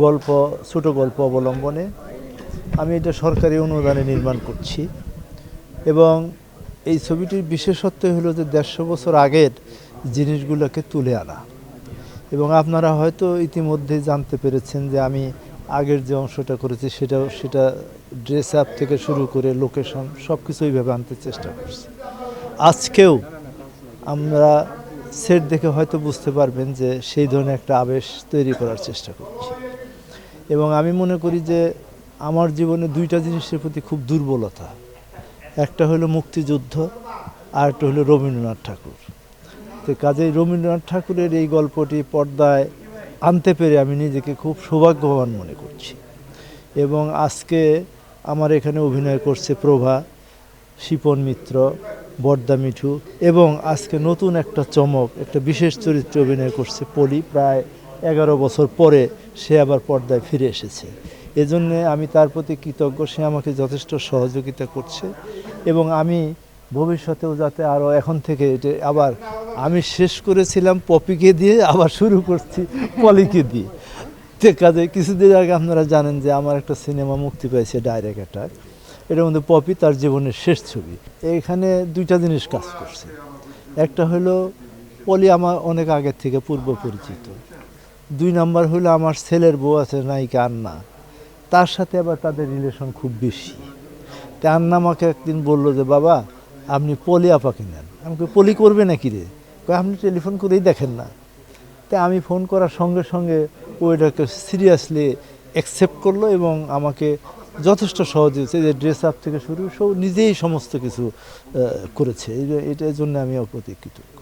গল্প, ছোট গল্প অবলম্বনে আমি এটা সরকারি অনুদানে নির্মাণ করছি। এবং এই ছবিটির বিশেষত্ব হলো যে ১৫০ বছর আগের জিনিসগুলোকে তুলে আনা। এবং আপনারা হয়তো ইতিমধ্যে জানতে পেরেছেন যে আমি আগের যে অংশটা করেছি সেটা ড্রেস আপ থেকে শুরু করে লোকেশন সব কিছু এইভাবে আনতে চেষ্টা করছি। আজকেও আমরা সেট দেখে হয়তো বুঝতে পারবেন যে সেই ধরনের একটা আবেশ তৈরি করার চেষ্টা করছি। এবং আমি মনে করি যে আমার জীবনে দুইটা জিনিসের প্রতি খুব দুর্বলতা। একটা হলো মুক্তিযুদ্ধ, আর একটা হলো রবীন্দ্রনাথ ঠাকুর। তো কাজেই রবীন্দ্রনাথ ঠাকুরের এই গল্পটি পর্দায় আনতে পেরে আমি নিজেকে খুব সৌভাগ্যবান মনে করছি। এবং আজকে আমার এখানে অভিনয় করছে প্রভা, শিপন মিত্র, বর্দা মিঠু, এবং আজকে নতুন একটা চমক, একটা বিশেষ চরিত্রে অভিনয় করছে পলি। প্রায় 11 বছর পরে সে আবার পর্দায় ফিরে এসেছে। এজন্যে আমি তার প্রতি কৃতজ্ঞ। সে আমাকে যথেষ্ট সহযোগিতা করছে এবং আমি ভবিষ্যতেও যাতে আরও এখন থেকে এটা আবার আমি শেষ করেছিলাম পপিকে দিয়ে, আবার শুরু করছি পলিকে দিয়ে। তে কাজে কিছুদিন আগে আপনারা জানেন যে আমার একটা সিনেমা মুক্তি পেয়েছে, ডাইরেক্ট অ্যাটাক। এটার মধ্যে পপি তার জীবনের শেষ ছবি। এখানে দুইটা জিনিস কাজ করছে। একটা হলো পলি আমার অনেক আগের থেকে পূর্ব পরিচিত। 2 নাম্বার হলো আমার ছেলের বউ আছে নায়িকা আন্না, তার সাথে আবার তাদের রিলেশন খুব বেশি। তা আন্না আমাকে একদিন বললো যে বাবা আপনি পলি আপাকে নেন। আমাকে পলি করবে নাকি রে? আপনি টেলিফোন করেই দেখেন না। তাই আমি ফোন করার সঙ্গে সঙ্গে ও এটাকে সিরিয়াসলি অ্যাকসেপ্ট করলো এবং আমাকে যথেষ্ট সহযোগিতা, যে ড্রেস আপ থেকে শুরু সব নিজেই সমস্ত কিছু করেছে। এটার জন্য আমি অপ্রতি কৃতজ্ঞ।